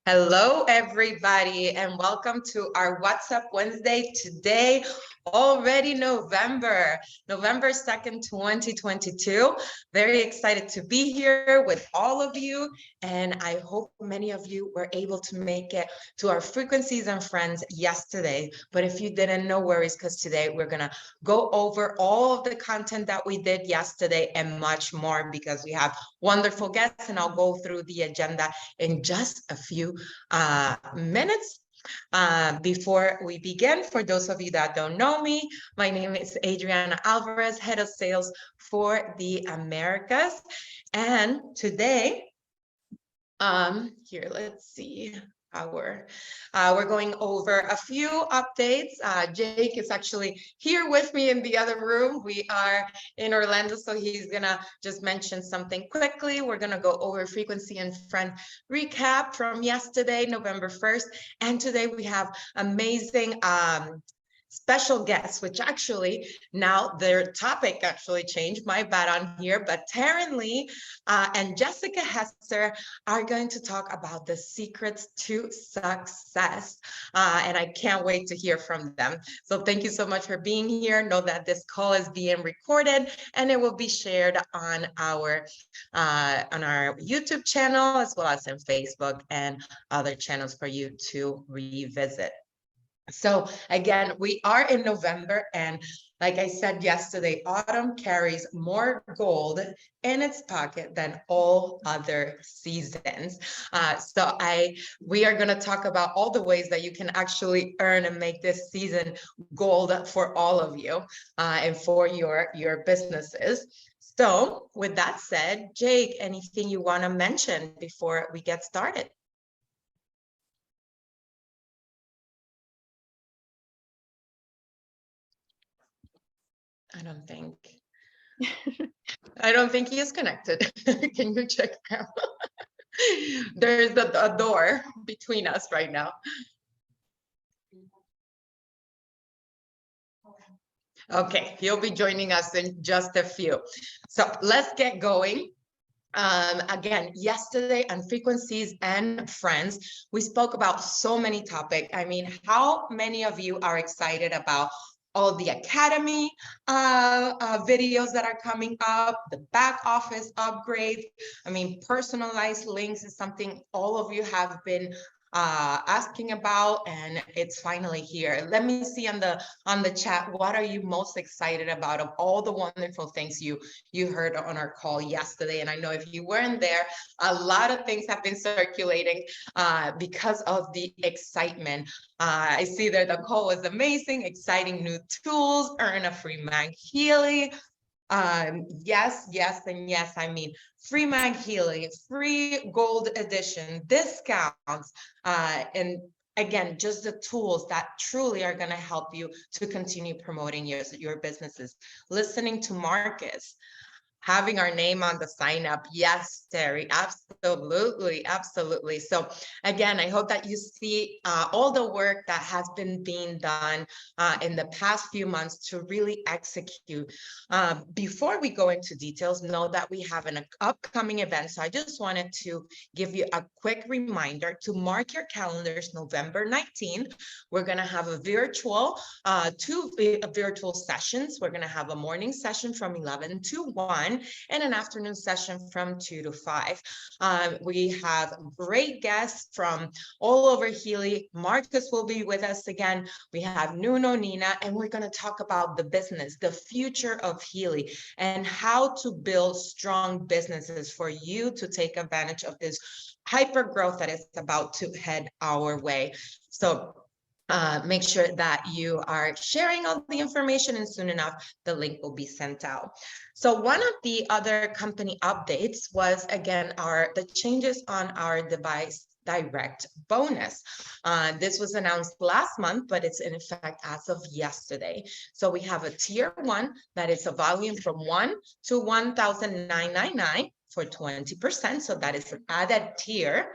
Hello, everybody, and welcome to our What's Up Wednesday. Today, already November 2nd, 2022. Very excited to be here with all of you, and I hope many of you were able to make it to our Frequencies and Friends yesterday. But if you didn't, no worries, because today we're going to go over all of the content that we did yesterday and much more, because we have wonderful guests, and I'll go through the agenda in just a few minutes. Before we begin, for those of you that don't know me, my name is Adriana Alvarez, Head of Sales for the Americas. And today, here, let's see. We're going over a few updates. Jake is actually here with me in the other room. We are in Orlando, so he's gonna just mention something quickly. We're gonna go over Frequency and Friends recap from yesterday, November 1st. And today we have amazing special guests, which actually now their topic actually changed, my bad on here, but Taryn and Jessica Hesser are going to talk about the secrets to success. And I can't wait to hear from them. So thank you so much for being here. Know that this call is being recorded and it will be shared on our YouTube channel, as well as in Facebook and other channels for you to revisit. So again, we are in November, and like I said yesterday, autumn carries more gold in its pocket than all other seasons. We are going to talk about all the ways that you can actually earn and make this season gold for all of you and for your businesses. So with that said, Jake, anything you want to mention before we get started? I don't think he is connected. Can you check out? There's a door between us right now. Okay, he'll be joining us in just a few. So let's get going. Again, yesterday on Frequencies and Friends, we spoke about so many topics. I mean, how many of you are excited about all the Academy videos that are coming up, the back office upgrades? I mean, personalized links is something all of you have been asking about, and it's finally here. Let me see on the chat, what are you most excited about of all the wonderful things you heard on our call yesterday? And I know if you weren't there, a lot of things have been circulating because of the excitement. I see that the call was amazing, exciting new tools, earn a free MagHealy. Yes, and yes. I mean, free MagHealy, free gold edition, discounts, and again, just the tools that truly are going to help you to continue promoting your businesses. Listening to Marcus, having our name on the sign up. Yes, Terry, absolutely. So again, I hope that you see all the work that has been being done in the past few months to really execute. Before we go into details, know that we have an upcoming event. So I just wanted to give you a quick reminder to mark your calendars. November 19th, we're going to have a virtual, two virtual sessions. We're going to have a morning session from 11 to 1. And an afternoon session from 2 to 5. We have great guests from all over Healy. Marcus will be with us again. We have Nuno, Nina, and we're going to talk about the business, the future of Healy, and how to build strong businesses for you to take advantage of this hyper growth that is about to head our way. So make sure that you are sharing all the information, and soon enough, the link will be sent out. So one of the other company updates was, again, the changes on our device direct bonus. This was announced last month, but it's in effect as of yesterday. So we have a tier 1 that is a volume from 1 to 1,999 for 20%. So that is an added tier.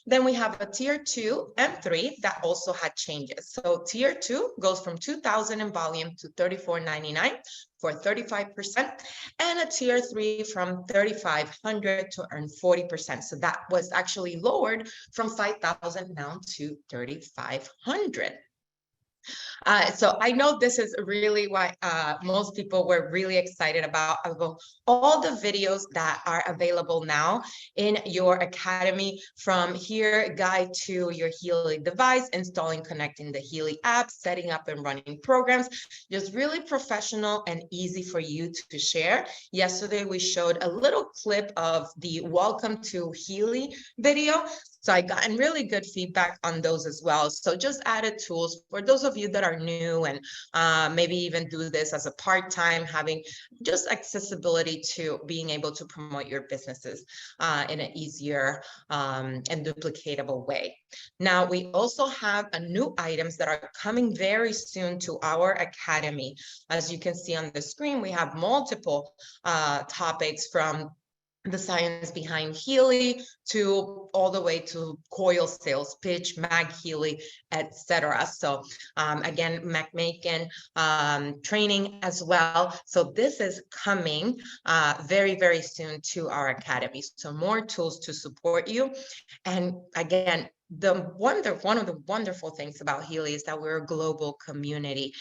Then we have a tier 2 and 3 that also had changes. So tier 2 goes from 2,000 in volume to $34.99 for 35%, and a tier 3 from 3,500 to earn 40%. So that was actually lowered from 5,000 now to 3,500. So I know this is really what most people were really excited about all the videos that are available now in your academy, from here guide to your Healy device, installing, connecting the Healy app, setting up and running programs, just really professional and easy for you to share. Yesterday, we showed a little clip of the Welcome to Healy video. So I got really good feedback on those as well. So just added tools for those of you that are new and maybe even do this as a part-time, having just accessibility to being able to promote your businesses in an easier and duplicatable way. Now, we also have a new items that are coming very soon to our academy. As you can see on the screen, we have multiple topics, from the science behind Healy to all the way to coil sales pitch, MagHealy, etc. So again, MacMaken training as well. So this is coming very, very soon to our academy. So more tools to support you. And again, one of the wonderful things about Healy is that we're a global community.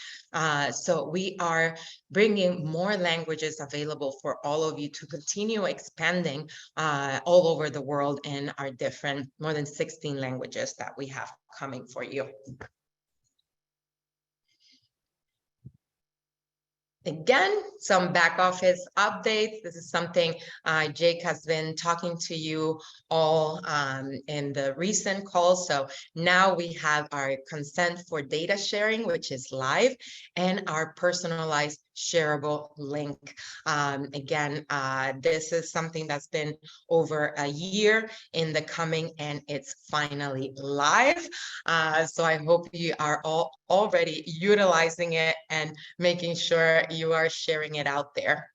So we are bringing more languages available for all of you to continue expanding all over the world in our different, more than 16 languages that we have coming for you. Again, some back office updates. This is something Jake has been talking to you all in the recent calls. So now we have our consent for data sharing, which is live, and our personalized shareable link. Again, this is something that's been over a year in the coming, and it's finally live. So I hope you are all already utilizing it and making sure you are sharing it out there.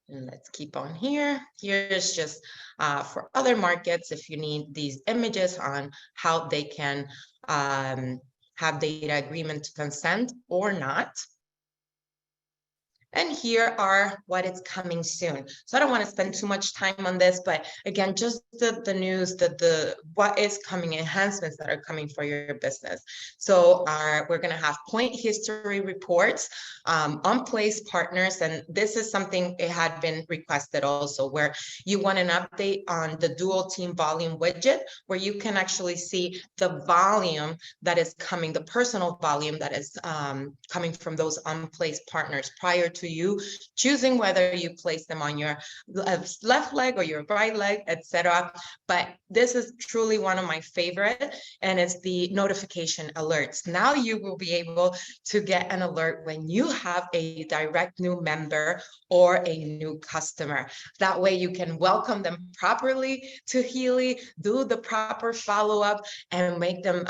And let's keep on here. Here's just for other markets, if you need these images on how they can have data agreement to consent or not. And here are what is coming soon. So I don't want to spend too much time on this, but again, just the news, what is coming, enhancements that are coming for your business. So we're going to have point history reports, on-place partners, and this is something it had been requested also, where you want an update on the dual team volume widget, where you can actually see the volume that is coming, the personal volume that is coming from those on-place partners prior to you choosing whether you place them on your left leg or your right leg, etc. But this is truly one of my favorite, and it's the notification alerts. Now you will be able to get an alert when you have a direct new member or a new customer. That way you can welcome them properly to Healy, do the proper follow-up, and make them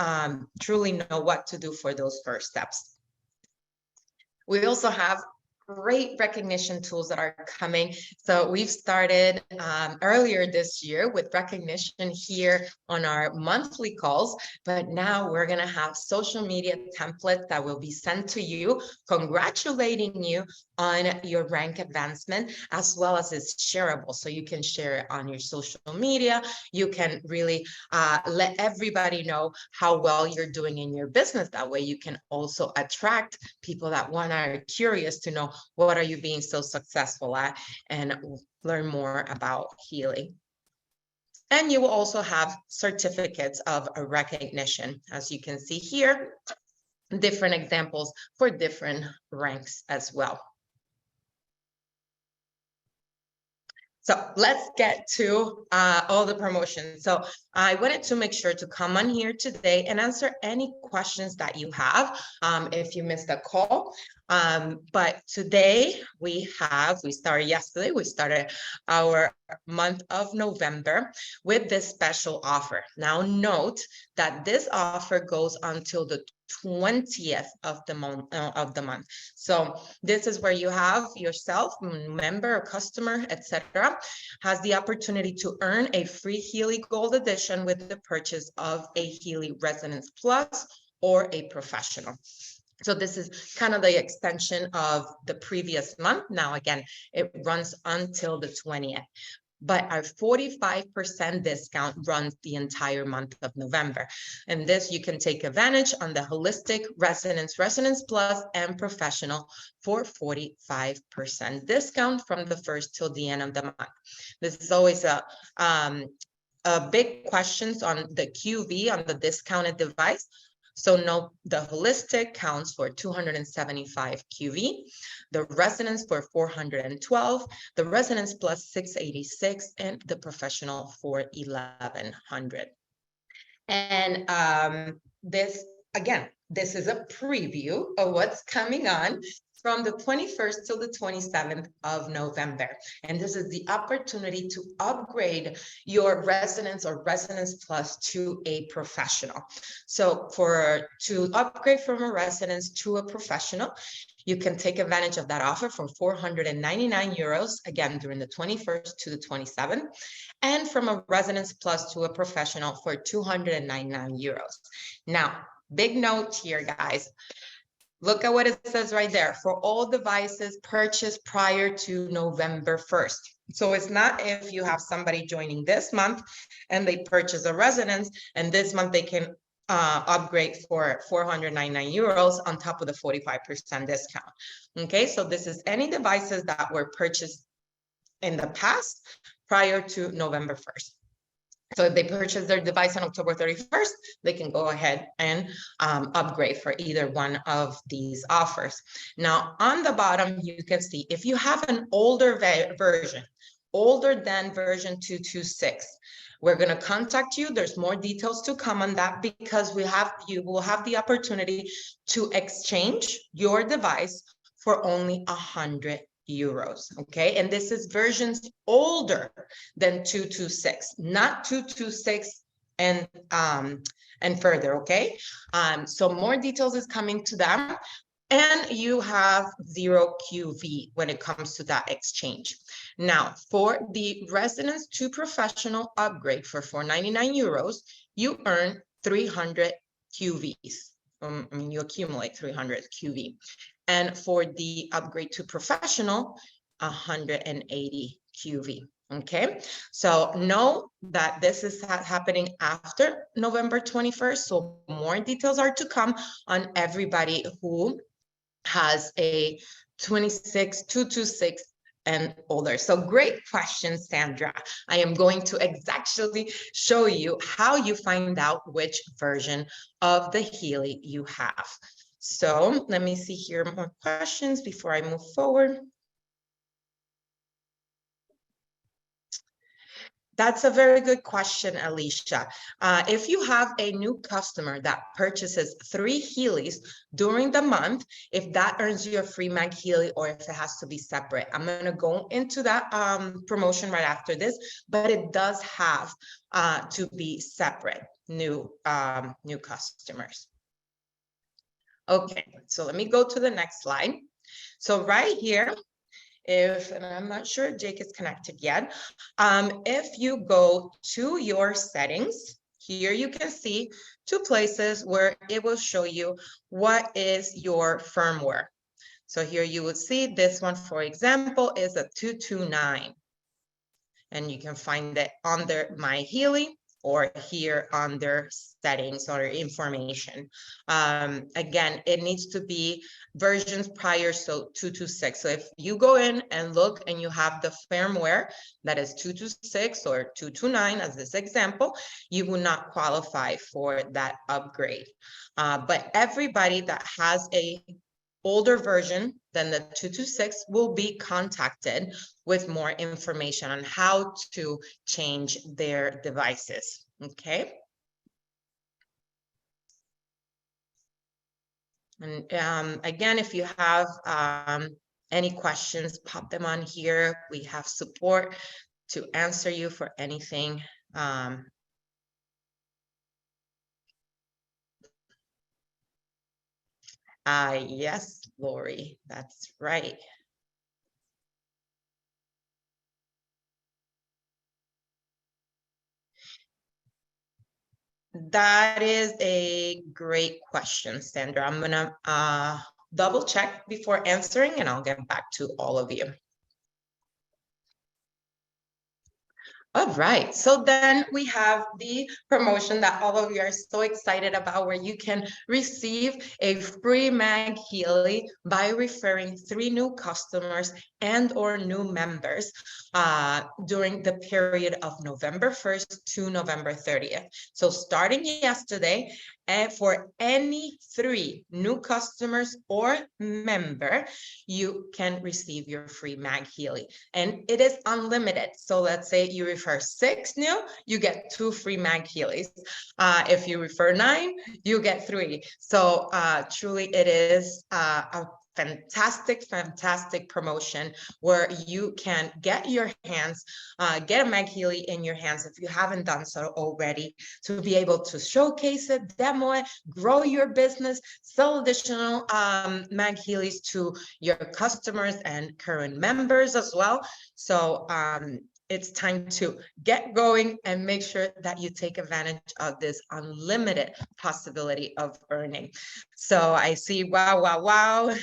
truly know what to do for those first steps. We also have great recognition tools that are coming. So we've started earlier this year with recognition here on our monthly calls, but now we're going to have social media templates that will be sent to you, congratulating you on your rank advancement, as well as it's shareable. So you can share it on your social media. You can really let everybody know how well you're doing in your business. That way you can also attract people that are curious to know, what are you being so successful at, and learn more about Healy. And you will also have certificates of recognition. As you can see here, different examples for different ranks as well. So let's get to all the promotions. So I wanted to make sure to come on here today and answer any questions that you have if you missed a call. But today we started yesterday, we started our month of November with this special offer. Now note that this offer goes until the 20th of the month. So this is where you have yourself, member or customer, etc., has the opportunity to earn a free Healy Gold Edition with the purchase of a Healy Resonance Plus or a Professional. So this is kind of the extension of the previous month. Now, again, it runs until the 20th. But our 45% discount runs the entire month of November. And this you can take advantage on the Holistic Resonance, Resonance Plus, and Professional for 45% discount from the 1st till the end of the month. This is always a big questions on the QV, on the discounted device. So note the Holistic counts for 275 QV, the Resonance for 412, the Resonance Plus 686, and the Professional for 1100. And this, again, this is a preview of what's coming on from the 21st till the 27th of November. And this is the opportunity to upgrade your Resonance or Resonance Plus to a Professional. So to upgrade from a Resonance to a Professional, you can take advantage of that offer for 499 euros, again, during the 21st to the 27th, and from a Resonance Plus to a Professional for 299 euros. Now, big note here, guys. Look at what it says right there. For all devices purchased prior to November 1st. So it's not if you have somebody joining this month and they purchase a Resonance, and this month they can upgrade for 499 euros on top of the 45% discount. Okay, so this is any devices that were purchased in the past prior to November 1st. So if they purchase their device on October 31st, they can go ahead and upgrade for either one of these offers. Now, on the bottom, you can see if you have an older version, older than version 226, we're going to contact you. There's more details to come on that because you will have the opportunity to exchange your device for only 100 euros. Okay, and this is versions older than 226, not 226 and further. Okay, so more details is coming to them, and you have 0 QV when it comes to that exchange. Now, for the Resonance to Professional upgrade for 499 euros, you earn 300 QVs. You accumulate 300 QV. And for the upgrade to Professional, 180 QV. Okay, so know that this is happening after November 21st. So more details are to come on everybody who has a 226 and older. So great question, Sandra. I am going to exactly show you how you find out which version of the Healy you have. So let me see here more questions before I move forward. That's a very good question, Alicia. If you have a new customer that purchases 3 Healys during the month, if that earns you a free MagHealy or if it has to be separate, I'm going to go into that promotion right after this, but it does have to be separate, new customers. Okay, so let me go to the next slide. So right here, and I'm not sure Jake is connected yet. If you go to your settings, here you can see 2 places where it will show you what is your firmware. So here you would see this one, for example, is a 229. And you can find it under MagHealy or here under settings or information. Again, it needs to be versions prior, so 226. So if you go in and look and you have the firmware that is 226 or 229 as this example, you will not qualify for that upgrade. But everybody that has a older version than the 226 will be contacted with more information on how to change their devices. Okay. And again, if you have any questions, pop them on here. We have support to answer you for anything. Yes, Lori, that's right. That is a great question, Sandra. I'm gonna double check before answering, and I'll get back to all of you. All right, so then we have the promotion that all of you are so excited about, where you can receive a free MagHealy by referring 3 new customers and or new members during the period of November 1st to November 30th. So starting yesterday, and for any 3 new customers or member, you can receive your free MagHealy, and it is unlimited. So let's say you refer 6 new, you get 2 free MagHealys. If you refer 9, you get 3. So truly, it is a fantastic promotion where you can get your hands, get a MagHealy in your hands if you haven't done so already, to be able to showcase it, demo it, grow your business, sell additional MagHealys to your customers and current members as well. So it's time to get going and make sure that you take advantage of this unlimited possibility of earning. So I see, wow.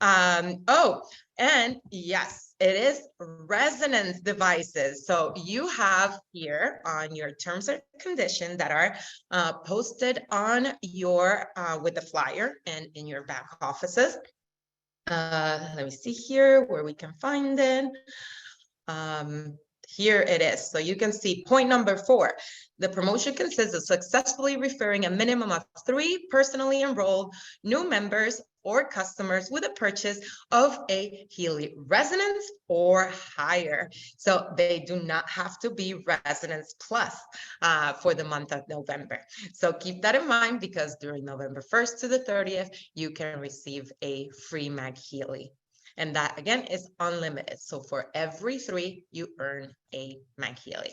Oh, and yes, it is resonance devices. So you have here on your terms and conditions that are posted on your, with the flyer and in your back offices. Let me see here where we can find it. Here it is. So you can see point number 4. The promotion consists of successfully referring a minimum of 3 personally enrolled new members or customers with a purchase of a Healy Resonance or higher. So they do not have to be Resonance Plus for the month of November. So keep that in mind, because during November 1st to the 30th, you can receive a free MagHealy. And that, again, is unlimited. So for every 3, you earn a MagHealy.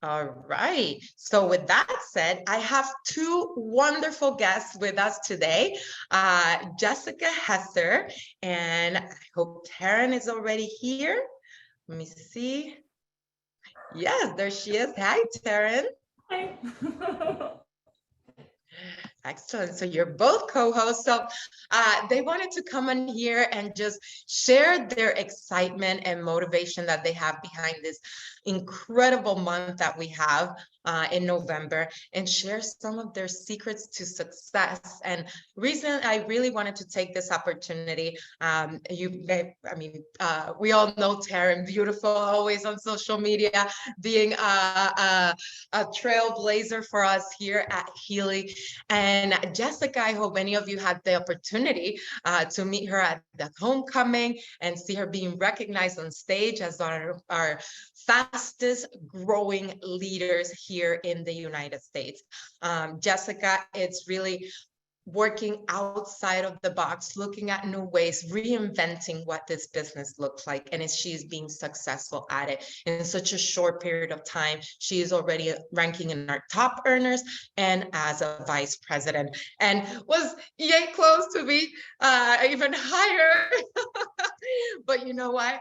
All right. So with that said, I have 2 wonderful guests with us today, Jessica Hesser, and I hope Taryn is already here. Let me see. Yes, there she is. Hi, Taryn. Hi. Excellent. So you're both co-hosts. So they wanted to come in here and just share their excitement and motivation that they have behind this incredible month that we have in November, and share some of their secrets to success. And reason I really wanted to take this opportunity, we all know Taryn, beautiful, always on social media, being a trailblazer for us here at Healy. And Jessica, I hope many of you had the opportunity to meet her at the homecoming and see her being recognized on stage as our fastest growing leaders here in the United States. Jessica, it's really working outside of the box, looking at new ways, reinventing what this business looks like. And she's being successful at it in such a short period of time. She is already ranking in our top earners and as a vice president, and was yay close to be even higher. But you know what?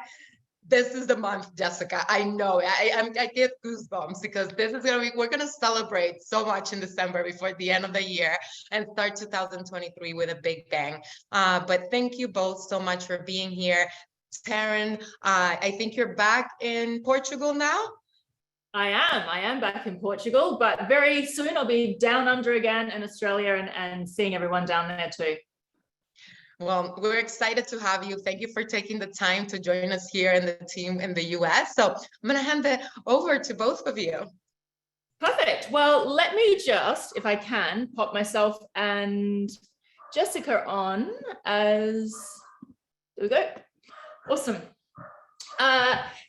This is the month, Jessica. I know. I get goosebumps, because this is we're gonna celebrate so much in December before the end of the year and start 2023 with a big bang. But thank you both so much for being here. Taryn, I think you're back in Portugal now. I am back in Portugal, but very soon I'll be down under again in Australia and seeing everyone down there too. Well, we're excited to have you. Thank you for taking the time to join us here in the team in the US. So I'm going to hand it over to both of you. Perfect. Well, let me just, if I can, pop myself and Jessica on as, there we go. Awesome.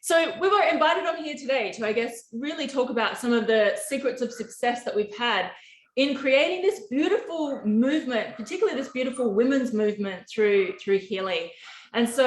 So we were invited on here today to, I guess, really talk about some of the secrets of success that we've had in creating this beautiful movement, particularly this beautiful women's movement through Healy. And so,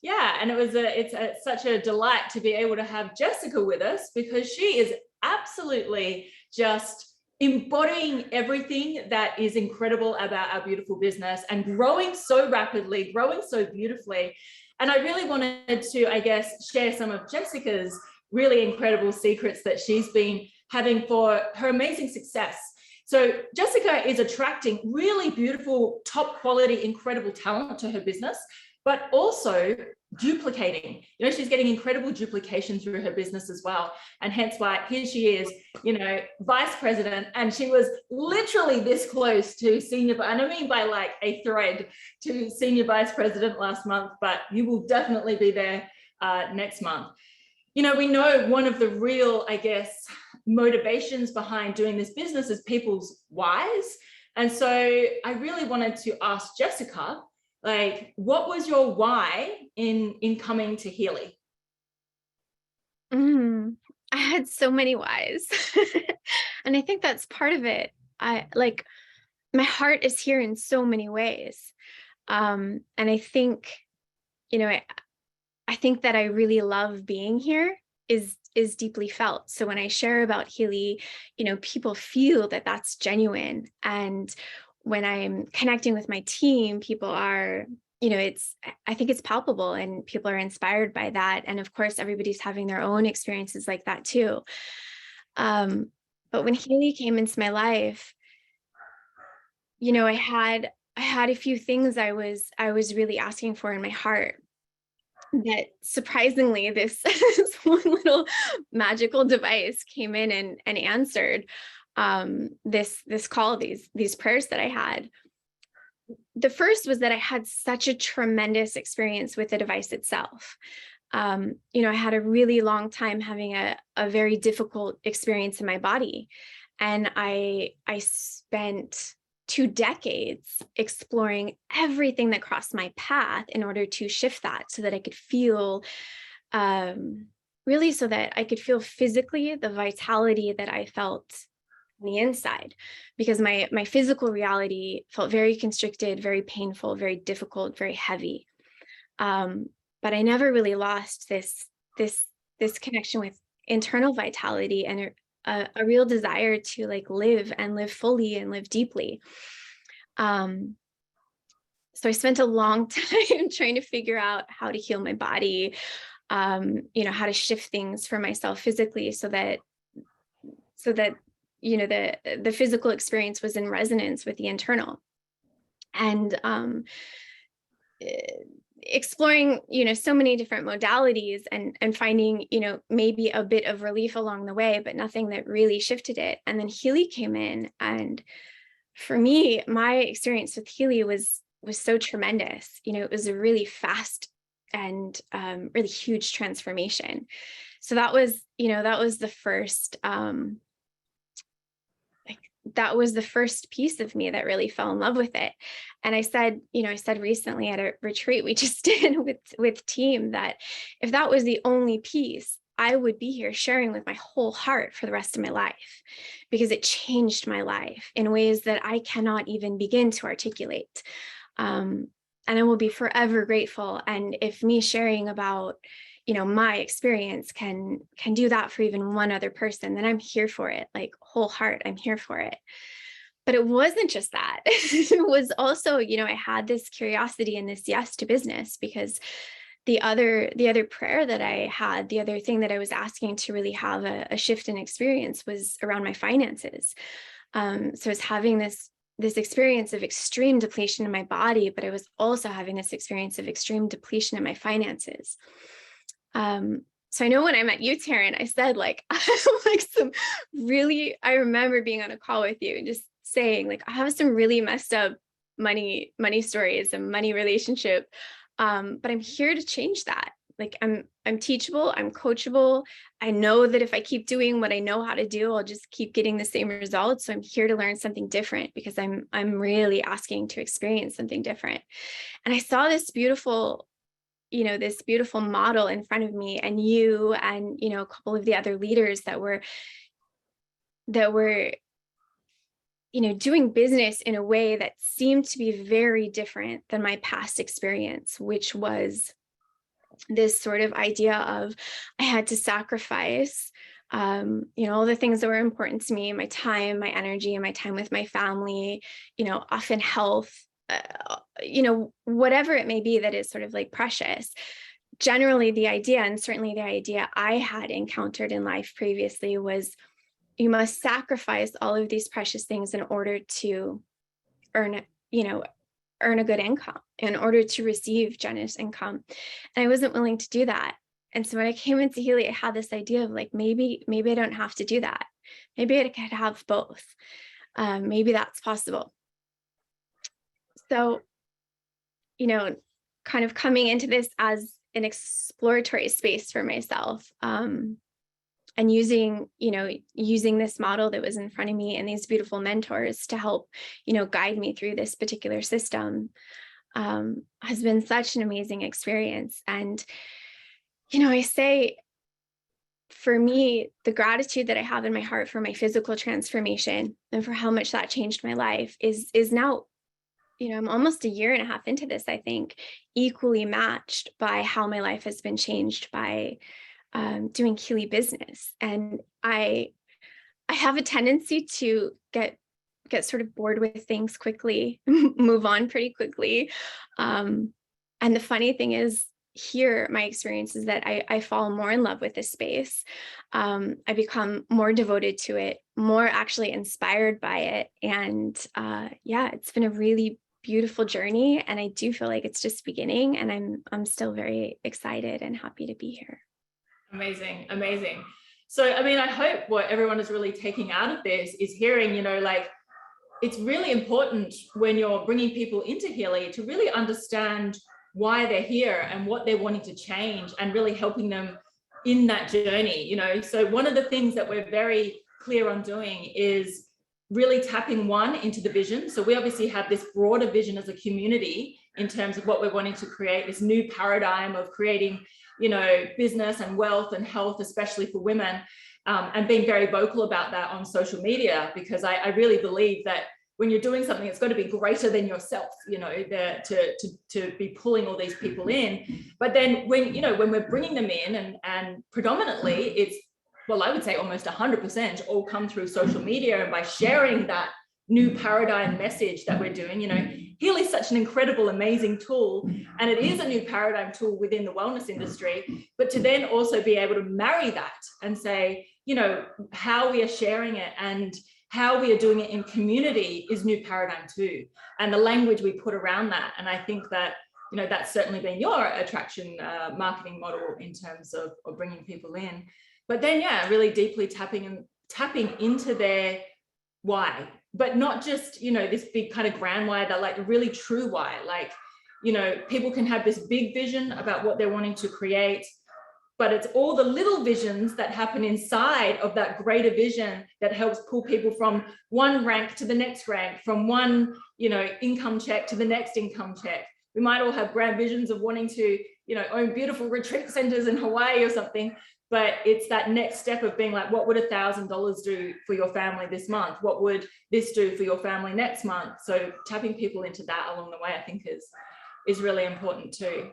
yeah, and it's such a delight to be able to have Jessica with us, because she is absolutely just embodying everything that is incredible about our beautiful business and growing so rapidly, growing so beautifully. And I really wanted to, I guess, share some of Jessica's really incredible secrets that she's been having for her amazing success. So Jessica is attracting really beautiful, top quality, incredible talent to her business, but also duplicating. You know, she's getting incredible duplication through her business as well. And hence why here she is, you know, vice president, and she was literally this close to senior, and I mean by like a thread to senior vice president last month, but you will definitely be there next month. You know, we know one of the real, I guess, motivations behind doing this business is people's whys. And so I really wanted to ask Jessica, like, what was your why in coming to Healy? I had so many whys. And I think that's part of it. My heart is here in so many ways. And I think, you know, I think that I really love being here is deeply felt. So when I share about Healy, you know, people feel that that's genuine. And when I'm connecting with my team, people are, you know, I think it's palpable and people are inspired by that. And of course, everybody's having their own experiences like that too. But when Healy came into my life, you know, I had a few things I was really asking for in my heart, that surprisingly this one little magical device came in and answered this call, these prayers that I had. The first was that I had such a tremendous experience with the device itself. You know, I had a really long time having a very difficult experience in my body. And I spent 2 decades exploring everything that crossed my path in order to shift that so that I could feel, really so that I could feel physically the vitality that I felt on the inside, because my physical reality felt very constricted, very painful, very difficult, very heavy. But I never really lost this connection with internal vitality and a real desire to like live and live fully and live deeply. So I spent a long time trying to figure out how to heal my body, you know, how to shift things for myself physically so that, you know, the physical experience was in resonance with the internal. And exploring, you know, so many different modalities and finding, you know, maybe a bit of relief along the way, but nothing that really shifted it. And then Healy came in, and for me, my experience with Healy was so tremendous. You know, it was a really fast and really huge transformation. So that was, you know, that was the first that was the first piece of me that really fell in love with it. And I said, you know, I said recently at a retreat we just did with team that if that was the only piece, I would be here sharing with my whole heart for the rest of my life, because it changed my life in ways that I cannot even begin to articulate. And I will be forever grateful. And if me sharing about, you know, my experience can do that for even one other person, then I'm here for it, like whole heart, I'm here for it. But it wasn't just that. It was also, you know, I had this curiosity and this yes to business, because the other prayer that I had, the other thing that I was asking to really have a shift in experience was around my finances. So I was having this experience of extreme depletion in my body, but I was also having this experience of extreme depletion in my finances. So I know when I met you, Taryn, I said like, I remember being on a call with you and just saying like, I have some really messed up money stories and money relationship. But I'm here to change that. Like I'm teachable, I'm coachable. I know that if I keep doing what I know how to do, I'll just keep getting the same results. So I'm here to learn something different, because I'm really asking to experience something different. And I saw this beautiful this beautiful model in front of me, and you and, a couple of the other leaders that were doing business in a way that seemed to be very different than my past experience, which was this sort of idea of I had to sacrifice, all the things that were important to me, my time, my energy, and my time with my family, often health, whatever it may be that is sort of like precious. Generally, the idea, and certainly the idea I had encountered in life previously, was you must sacrifice all of these precious things in order to earn a good income, in order to receive generous income. And I wasn't willing to do that. And so when I came into Healy, I had this idea of like, maybe I don't have to do that. Maybe I could have both. Maybe that's possible. So, kind of coming into this as an exploratory space for myself, and using this model that was in front of me and these beautiful mentors to help, guide me through this particular system, has been such an amazing experience. And, I say, for me, the gratitude that I have in my heart for my physical transformation and for how much that changed my life is now, I'm almost a year and a half into this, I think, equally matched by how my life has been changed by doing Healy business. And I have a tendency to get sort of bored with things quickly, move on pretty quickly. And the funny thing is, here, my experience is that I fall more in love with this space. I become more devoted to it, more actually inspired by it. And it's been a really beautiful journey. And I do feel like it's just beginning, and I'm still very excited and happy to be here. Amazing, amazing. So, I hope what everyone is really taking out of this is hearing, it's really important when you're bringing people into Healy to really understand why they're here and what they're wanting to change, and really helping them in that journey, So one of the things that we're very clear on doing is really tapping into the vision. So we obviously have this broader vision as a community in terms of what we're wanting to create, this new paradigm of creating business and wealth and health, especially for women, and being very vocal about that on social media, because I really believe that when you're doing something, it's got to be greater than yourself, to be pulling all these people in. But then when we're bringing them in, and predominantly it's, I would say almost 100% all come through social media, and by sharing that new paradigm message that we're doing, Healy is such an incredible, amazing tool, and it is a new paradigm tool within the wellness industry. But to then also be able to marry that and say, how we are sharing it and how we are doing it in community is new paradigm too, and the language we put around that. And I think that that's certainly been your attraction marketing model in terms of bringing people in. But then really deeply tapping into their why, but not just this big kind of grand why, that like really true why. Like people can have this big vision about what they're wanting to create, but it's all the little visions that happen inside of that greater vision that helps pull people from one rank to the next rank, from one income check to the next income check. We might all have grand visions of wanting to own beautiful retreat centers in Hawaii or something, but it's that next step of being like, what would $1,000 do for your family this month? What would this do for your family next month? So tapping people into that along the way, I think is really important too.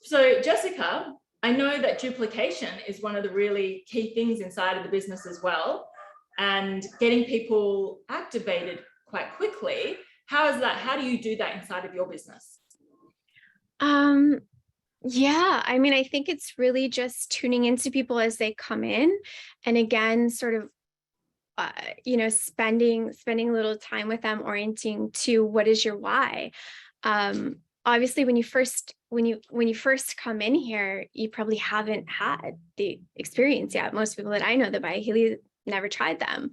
So Jessica, I know that duplication is one of the really key things inside of the business as well, and getting people activated quite quickly. How is that? How do you do that inside of your business? I think it's really just tuning into people as they come in, and again, sort of, spending a little time with them, orienting to what is your why. Obviously, when you first come in here, you probably haven't had the experience yet. Most people that I know that buy Healy never tried them.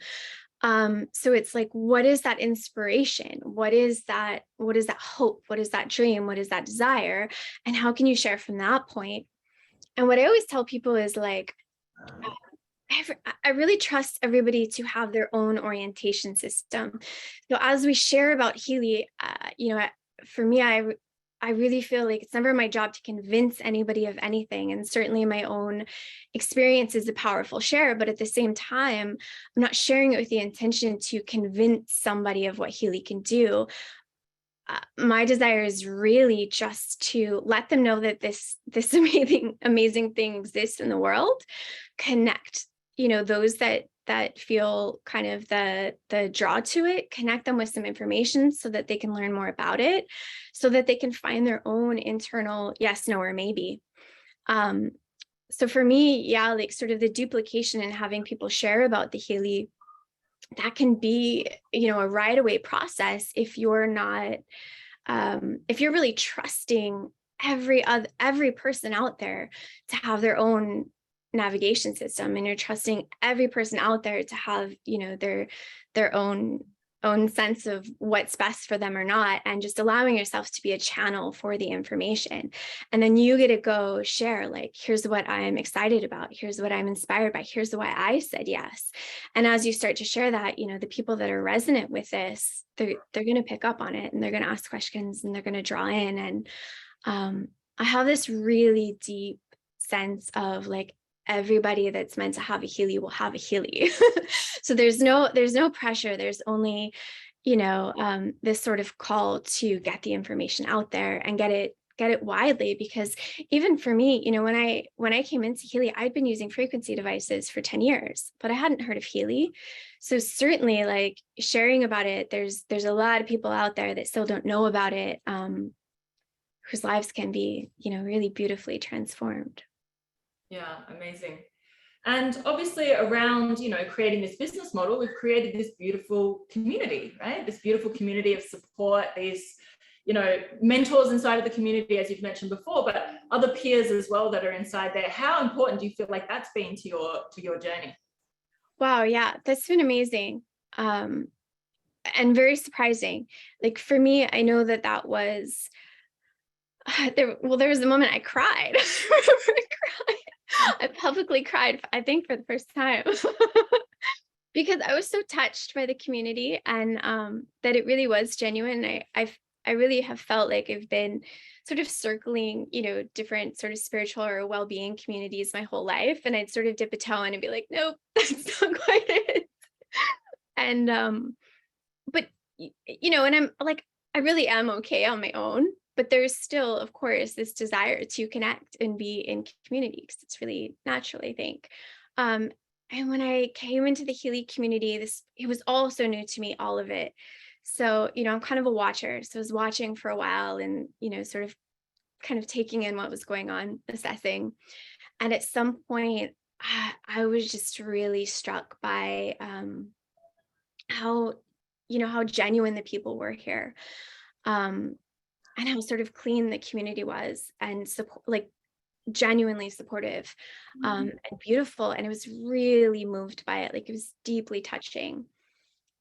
So it's like, what is that inspiration? What is that hope? What is that dream? What is that desire? And how can you share from that point? And what I always tell people is like, I really trust everybody to have their own orientation system. So as we share about Healy, for me, I I really feel like it's never my job to convince anybody of anything. And certainly my own experience is a powerful share, but at the same time, I'm not sharing it with the intention to convince somebody of what Healy can do. My desire is really just to let them know that this amazing thing exists in the world, connect, those that feel kind of the draw to it, connect them with some information so that they can learn more about it, so that they can find their own internal yes, no, or maybe. So for me, yeah, like sort of the duplication and having people share about the Healy, that can be, a right away process if you're not, if you're really trusting every person out there to have their own navigation system, and you're trusting every person out there to have, their own sense of what's best for them or not, and just allowing yourself to be a channel for the information. And then you get to go share, like, here's what I'm excited about, here's what I'm inspired by, here's why I said yes. And as you start to share that, the people that are resonant with this, they're going to pick up on it, and they're going to ask questions, and they're going to draw in. And I have this really deep sense of, like, everybody that's meant to have a Healy will have a Healy. So there's no pressure. There's only, this sort of call to get the information out there and get it widely. Because even for me, when I came into Healy, I'd been using frequency devices for 10 years, but I hadn't heard of Healy. So certainly, like, sharing about it, there's a lot of people out there that still don't know about it, whose lives can be, really beautifully transformed. Yeah, amazing. And obviously around, creating this business model, we've created this beautiful community, right? This beautiful community of support, these, mentors inside of the community, as you've mentioned before, but other peers as well that are inside there. How important do you feel like that's been to your journey? Wow, yeah, that's been amazing. And very surprising. Like, for me, I know that was there was a moment I cried. I publicly cried, I think, for the first time, because I was so touched by the community, and that it really was genuine. I really have felt like I've been sort of circling, different sort of spiritual or well-being communities my whole life, and I'd sort of dip a toe in and be like, nope, that's not quite it. And but and I'm like, I really am okay on my own. But there's still, of course, this desire to connect and be in community, because it's really natural, I think. And when I came into the Healy community, it was all so new to me, all of it. So, I'm kind of a watcher. So I was watching for a while, and, sort of kind of taking in what was going on, assessing. And at some point, I was just really struck by how genuine the people were here. And how sort of clean the community was, and like genuinely supportive, and beautiful. And I was really moved by it. Like, it was deeply touching.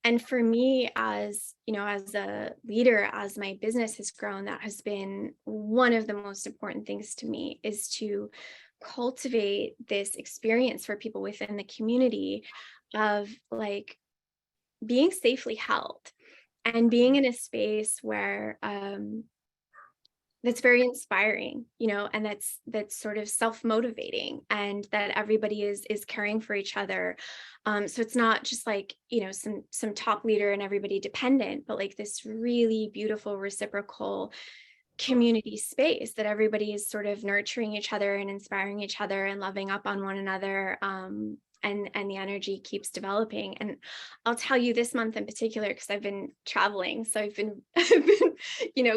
And for me, as as a leader, as my business has grown, that has been one of the most important things to me, is to cultivate this experience for people within the community of, like, being safely held and being in a space where that's very inspiring, and that's sort of self-motivating, and that everybody is caring for each other. So it's not just like, some top leader and everybody dependent, but like this really beautiful reciprocal community space that everybody is sort of nurturing each other and inspiring each other and loving up on one another. And the energy keeps developing. And I'll tell you, this month in particular, because I've been traveling, so I've been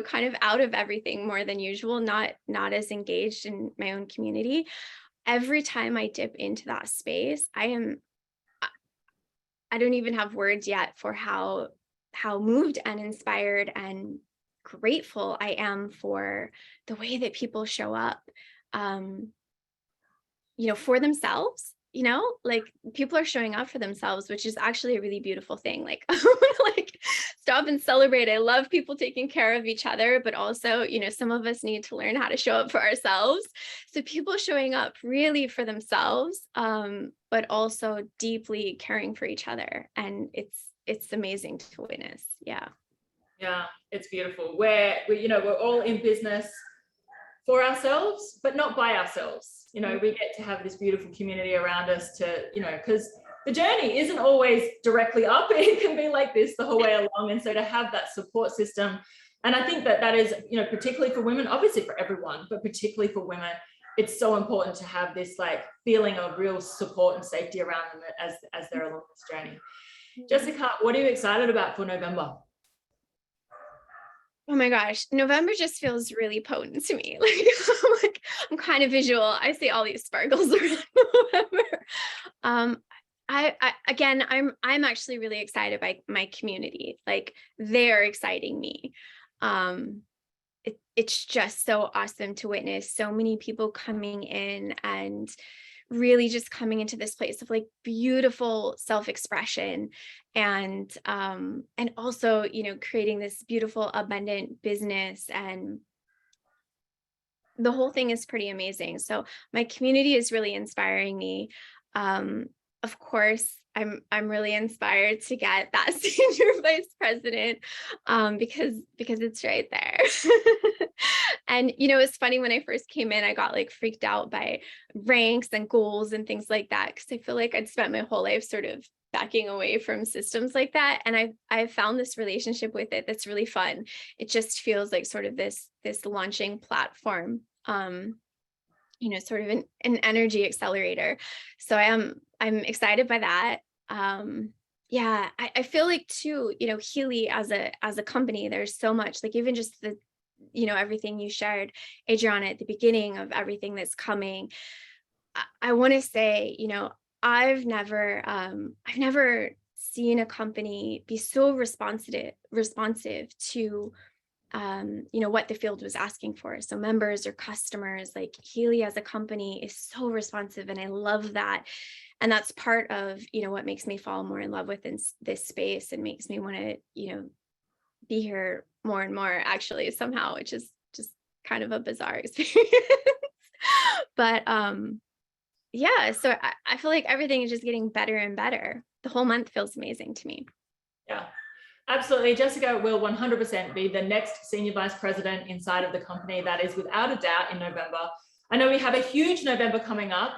kind of out of everything more than usual, not as engaged in my own community. Every time I dip into that space, I don't even have words yet for how moved and inspired and grateful I am for the way that people show up, for themselves. Like, people are showing up for themselves, which is actually a really beautiful thing. Like, I want to, like, stop and celebrate. I love people taking care of each other, but also, some of us need to learn how to show up for ourselves. So people showing up really for themselves, but also deeply caring for each other. And it's amazing to witness. Yeah. Yeah, it's beautiful. We're all in business for ourselves, but not by ourselves. We get to have this beautiful community around us to, because the journey isn't always directly up. It can be like this the whole way along. And so to have that support system, and I think that is, particularly for women, obviously for everyone, but particularly for women, it's so important to have this like feeling of real support and safety around them as they're along this journey. Jessica, what are you excited about for November? Oh my gosh, November just feels really potent to me. Like I'm kind of visual. I see all these sparkles around November. I'm actually really excited by my community. Like they're exciting me. It's just so awesome to witness so many people coming in and really just coming into this place of like beautiful self-expression and also, creating this beautiful, abundant business, and the whole thing is pretty amazing. So my community is really inspiring me. Of course, I'm really inspired to get that senior vice president because it's right there. And it's funny, when I first came in, I got like freaked out by ranks and goals and things like that, because I feel like I'd spent my whole life sort of backing away from systems like that. And I've found this relationship with it that's really fun. It just feels like sort of this launching platform, sort of an energy accelerator. So I'm excited by that. Yeah, I feel like too, Healy as a company, there's so much, like even just the, everything you shared, Adriana, at the beginning of everything that's coming. I want to say, I've never seen a company be so responsive to what the field was asking for. So members or customers, like Healy as a company is so responsive, and I love that. And that's part of, what makes me fall more in love with this space and makes me want to, be here more and more, actually, somehow, which is just kind of a bizarre experience. But yeah, so I feel like everything is just getting better and better. The whole month feels amazing to me. Yeah. Absolutely. Jessica will 100% be the next senior vice president inside of the company. That is without a doubt in November. I know we have a huge November coming up.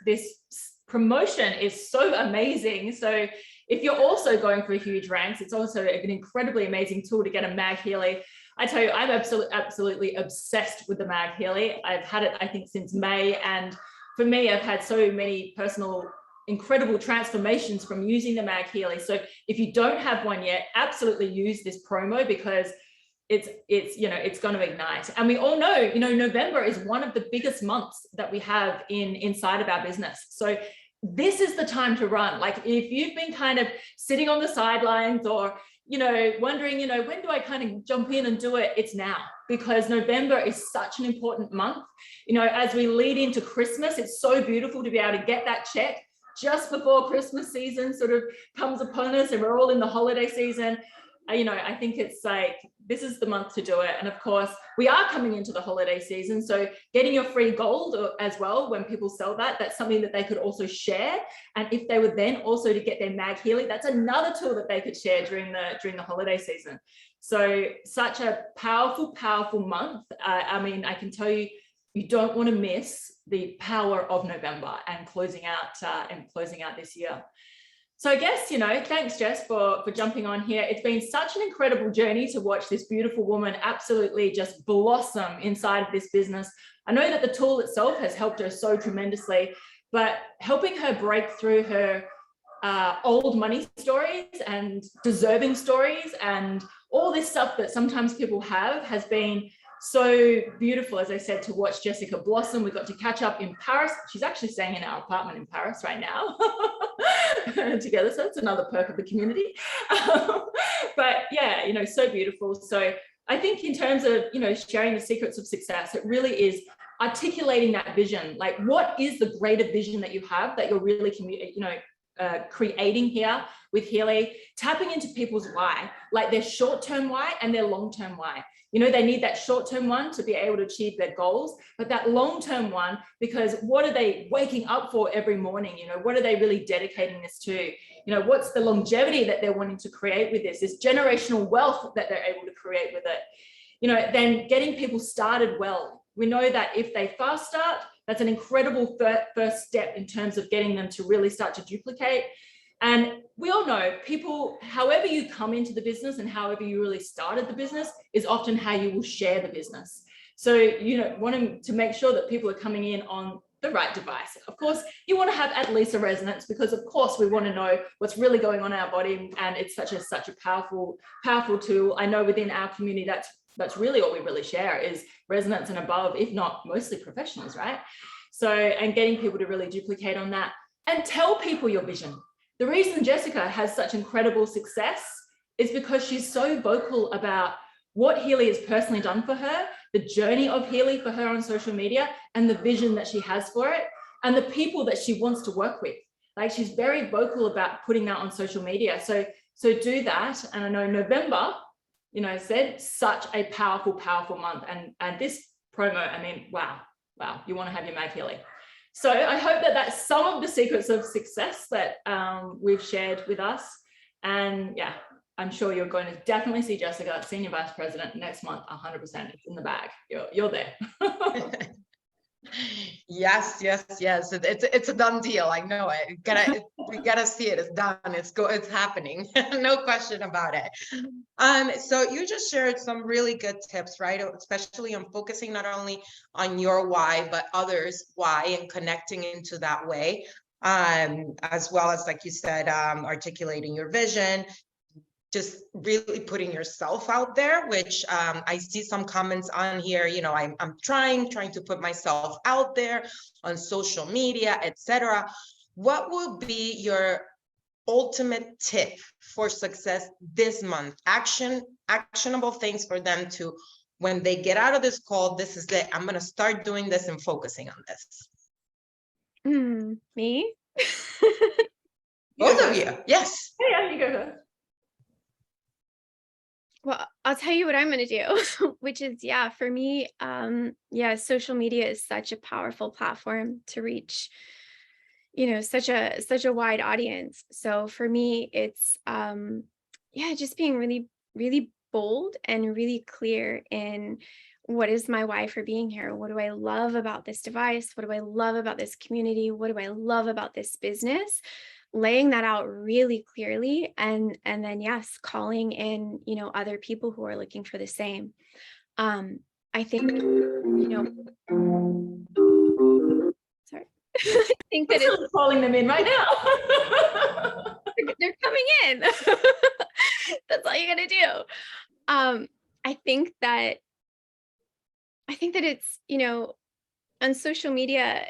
This promotion is so amazing. So if you're also going for huge ranks, it's also an incredibly amazing tool to get a MagHealy. I tell you, I'm absolutely obsessed with the MagHealy. I've had it, I think, since May. And for me, I've had so many personal incredible transformations from using the MagHealy. So if you don't have one yet, absolutely use this promo, because it's going to ignite. And we all know, November is one of the biggest months that we have inside of our business. So this is the time to run. Like if you've been kind of sitting on the sidelines or, wondering, when do I kind of jump in and do it? It's now, because November is such an important month. As we lead into Christmas, it's so beautiful to be able to get that check just before Christmas season sort of comes upon us and we're all in the holiday season. I think it's like, this is the month to do it. And of course, we are coming into the holiday season. So getting your free gold as well, when people sell that's something that they could also share. And if they were then also to get their MagHealy, that's another tool that they could share during the holiday season. So such a powerful, powerful month. I can tell you, you don't want to miss the power of November and closing out this year. So I guess, thanks, Jess, for jumping on here. It's been such an incredible journey to watch this beautiful woman absolutely just blossom inside of this business. I know that the tool itself has helped her so tremendously, but helping her break through her old money stories and deserving stories and all this stuff that sometimes people have has been so beautiful, as I said, to watch Jessica blossom. We got to catch up in Paris. She's actually staying in our apartment in Paris right now together. So that's another perk of the community. But yeah, so beautiful. So I think in terms of, sharing the secrets of success, it really is articulating that vision. Like, what is the greater vision that you have that you're really, creating here with Healy, tapping into people's why, like their short-term why and their long-term why. They need that short-term one to be able to achieve their goals, but that long-term one, because what are they waking up for every morning? What are they really dedicating this to? What's the longevity that they're wanting to create with this generational wealth that they're able to create with it. Then getting people started well. We know that if they fast start, that's an incredible first step in terms of getting them to really start to duplicate. And we all know people, however you come into the business and however you really started the business is often how you will share the business. So, wanting to make sure that people are coming in on the right device. Of course, you want to have at least a resonance, because of course we want to know what's really going on in our body. And it's such a powerful tool. I know within our community, that's really what we really share is resonance and above, if not mostly professionals, right? So, and getting people to really duplicate on that and tell people your vision. The reason Jessica has such incredible success is because she's so vocal about what Healy has personally done for her, the journey of Healy for her on social media, and the vision that she has for it, and the people that she wants to work with. Like, she's very vocal about putting that on social media. So do that. And I know November, said such a powerful month. And this promo, I mean, wow, you want to have your MagHealy. So I hope that that's some of the secrets of success that we've shared with us. And yeah, I'm sure you're going to definitely see Jessica, Senior Vice President, next month, 100%. It's in the bag. You're there. Yes. It's a done deal. I know it. We gotta see it. It's done. It's happening. No question about it. So you just shared some really good tips, right? Especially on focusing not only on your why, but others' why, and connecting into that way. As well as, like you said, articulating your vision, just really putting yourself out there, which I see some comments on here. I'm trying to put myself out there on social media, etc. What will be your ultimate tip for success this month? Actionable things for them to, when they get out of this call, this is it. I'm going to start doing this and focusing on this. Me? Both of you. Yes. Yeah, you go first. Well, I'll tell you what I'm going to do, which is, for me, social media is such a powerful platform to reach, such a wide audience. So for me, it's, just being really, really bold and really clear in what is my why for being here? What do I love about this device? What do I love about this community? What do I love about this business? Laying that out really clearly, and then calling in other people who are looking for the same. I think sorry. I think that it's calling them in right now. they're coming in. That's all you gotta do. I think that it's on social media,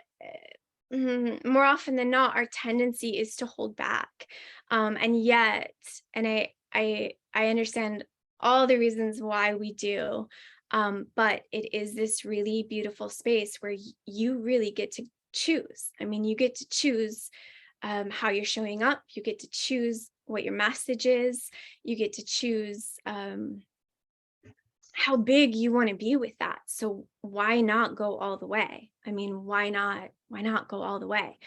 more often than not, our tendency is to hold back. And yet, and I understand all the reasons why we do, but it is this really beautiful space where you really get to choose. I mean, you get to choose how you're showing up. You get to choose what your message is. You get to choose how big you want to be with that. So why not go all the way? I mean, why not go all the way?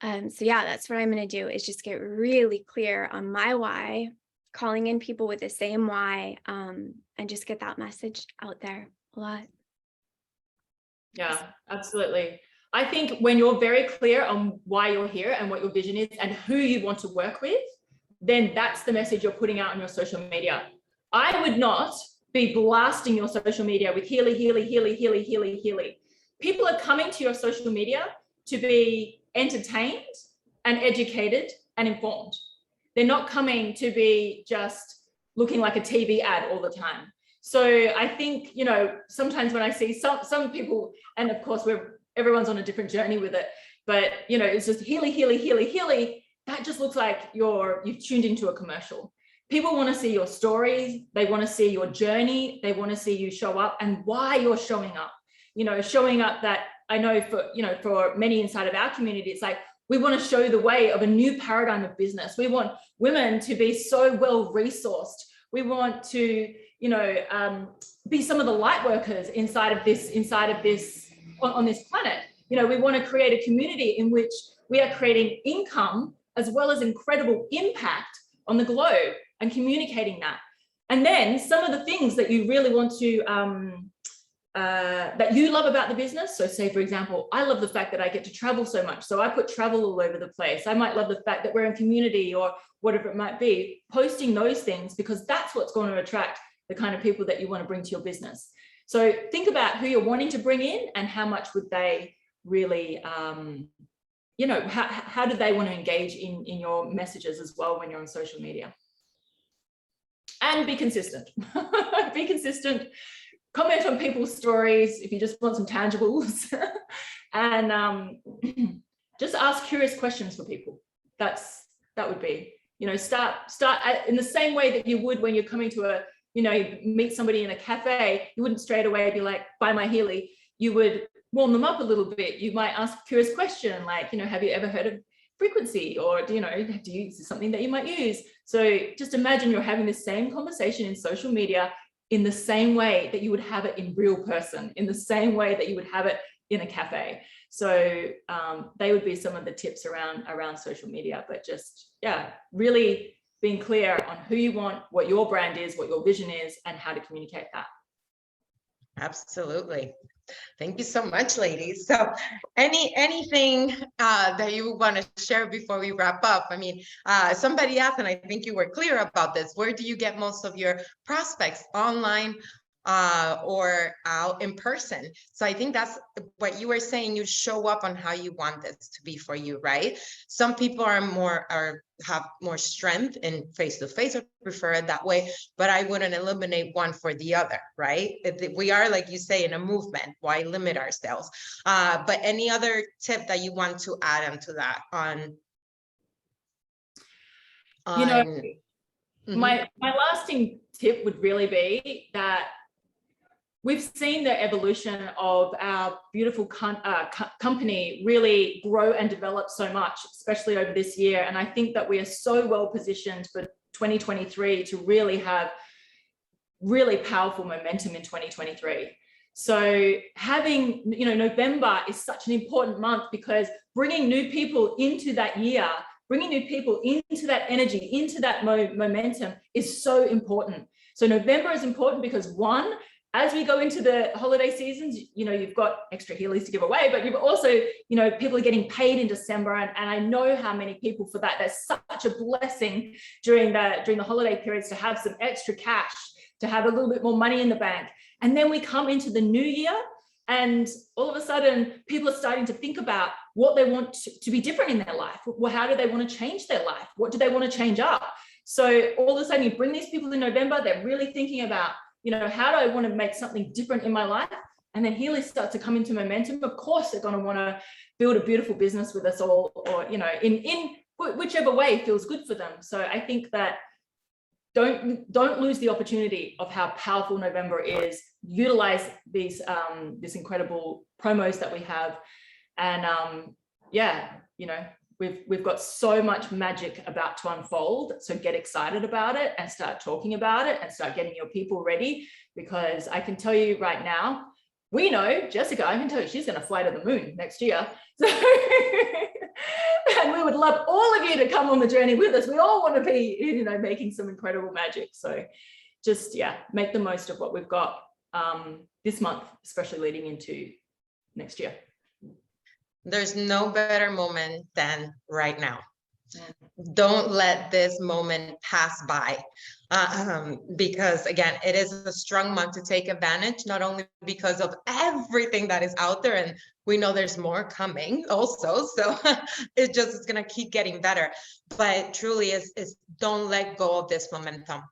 That's what I'm going to do, is just get really clear on my why, calling in people with the same why, and just get that message out there a lot. Yeah, absolutely. I think when you're very clear on why you're here and what your vision is and who you want to work with, then that's the message you're putting out on your social media. I would not be blasting your social media with Healy. People are coming to your social media to be entertained and educated and informed. They're not coming to be just looking like a TV ad all the time. So I think, sometimes when I see some people, and of course everyone's on a different journey with it, but it's just Healy, that just looks like you've tuned into a commercial. People want to see your stories. They want to see your journey. They want to see you show up and why you're showing up. Showing up that I know for many inside of our community, it's like, we want to show the way of a new paradigm of business. We want women to be so well resourced. We want to, be some of the light workers inside of this on this planet. We want to create a community in which we are creating income as well as incredible impact on the globe and communicating that. And then some of the things that you really want to, that you love about the business. So say, for example, I love the fact that I get to travel so much. So I put travel all over the place. I might love the fact that we're in community or whatever it might be, posting those things, because that's what's going to attract the kind of people that you want to bring to your business. So think about who you're wanting to bring in and how much would they really, how do they want to engage in your messages as well when you're on social media? And be consistent. Be consistent. Comment on people's stories if you just want some tangibles. And just ask curious questions for people. That would be, start in the same way that you would when you're coming to you meet somebody in a cafe. You wouldn't straight away be like, buy my Healy. You would warm them up a little bit. You might ask a curious question like, have you ever heard of frequency? Or is this something that you might use? So just imagine you're having the same conversation in social media in the same way that you would have it in real person, in the same way that you would have it in a cafe. So they would be some of the tips around social media, but just, really being clear on who you want, what your brand is, what your vision is, and how to communicate that. Absolutely. Thank you so much, ladies. So anything that you want to share before we wrap up? I mean, somebody asked, and I think you were clear about this, where do you get most of your prospects, online or out in person? So I think that's what you were saying. You show up on how you want this to be for you, right? Some people have more strength in face-to-face or prefer it that way, but I wouldn't eliminate one for the other, right? We are, like you say, in a movement. Why limit ourselves? But any other tip that you want to add onto that my lasting tip would really be that we've seen the evolution of our beautiful company really grow and develop so much, especially over this year. And I think that we are so well positioned for 2023 to really have really powerful momentum in 2023. So having, November is such an important month because bringing new people into that year, bringing new people into that energy, into that momentum is so important. So November is important because one, as we go into the holiday seasons, you've got extra Healys to give away, but you've also, people are getting paid in December. And I know how many people for that. There's such a blessing during the holiday periods to have some extra cash, to have a little bit more money in the bank. And then we come into the new year and all of a sudden people are starting to think about what they want to be different in their life. Well, how do they want to change their life? What do they want to change up? So all of a sudden you bring these people in November, they're really thinking about, how do I want to make something different in my life? And then Healy starts to come into momentum. Of course, they're going to want to build a beautiful business with us all, or, in whichever way feels good for them. So I think that don't lose the opportunity of how powerful November is. Utilize these incredible promos that we have. And we've got so much magic about to unfold. So get excited about it and start talking about it and start getting your people ready, because I can tell you right now, we know Jessica, I can tell you she's going to fly to the moon next year. So, and we would love all of you to come on the journey with us. We all want to be, making some incredible magic. So just, make the most of what we've got this month, especially leading into next year. There's no better moment than right now. Don't let this moment pass by, because again, it is a strong month to take advantage, not only because of everything that is out there, and we know there's more coming also, so it's gonna keep getting better, but truly is don't let go of this momentum.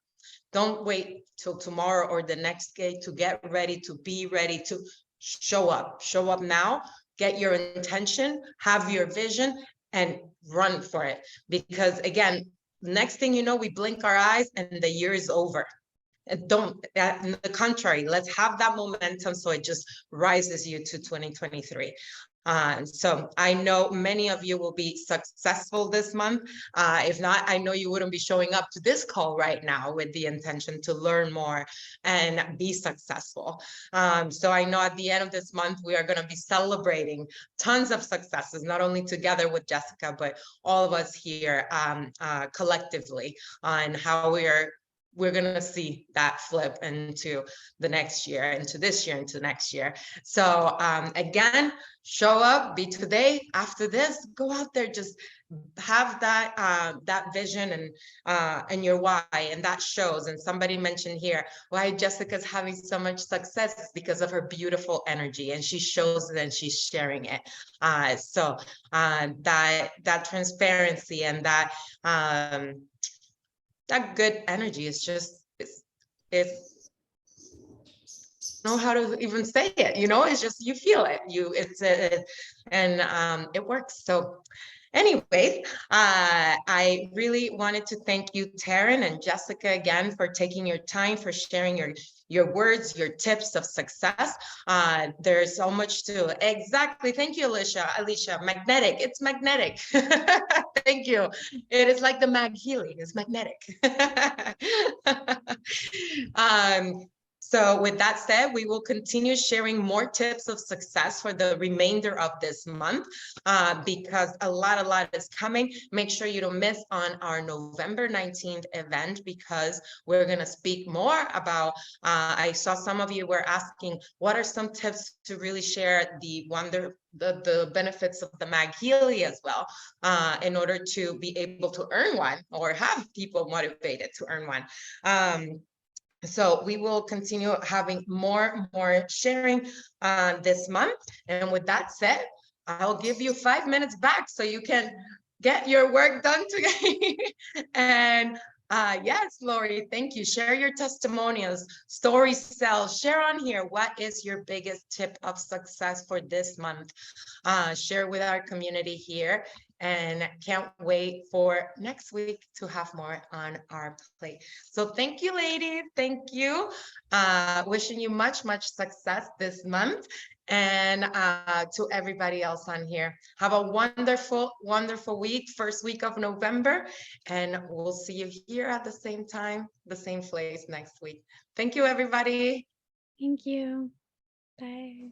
Don't wait till tomorrow or the next day to get ready, to be ready, to show up now. Get your intention, have your vision, and run for it. Because again, next thing you know, we blink our eyes and the year is over. And on the contrary, let's have that momentum so it just rises you to 2023. So I know many of you will be successful this month. If not, I know you wouldn't be showing up to this call right now with the intention to learn more and be successful. So I know at the end of this month, we are going to be celebrating tons of successes, not only together with Jessica, but all of us here collectively on how we're going to see that flip into the next year, into this year, into next year. So again, show up, be today. After this, go out there, just have that vision and your why, and that shows. And somebody mentioned here why Jessica's having so much success because of her beautiful energy, and she shows it and she's sharing it. So that transparency and that good energy is just it's know how to even say it, it's just you feel it, and it works. So anyway, I really wanted to thank you, Taryn and Jessica, again for taking your time, for sharing your words, your tips of success. There's so much to it. Exactly. Thank you, Alicia. Magnetic. It's magnetic. Thank you. It is like the MagHealy. It's magnetic. So with that said, we will continue sharing more tips of success for the remainder of this month because a lot is coming. Make sure you don't miss on our November 19th event because we're going to speak more about, I saw some of you were asking, what are some tips to really share the benefits of the MagHealy as well, in order to be able to earn one or have people motivated to earn one. So we will continue having more sharing this month. And with that said, I'll give you 5 minutes back so you can get your work done today. And yes, Lori, thank you. Share your testimonials, stories sell, share on here. What is your biggest tip of success for this month? Share with our community here. And can't wait for next week to have more on our plate. So thank you, ladies. Thank you. Wishing you much success this month. And to everybody else on here, have a wonderful week, first week of November. And we'll see you here at the same time, the same place next week. Thank you, everybody. Thank you. Bye.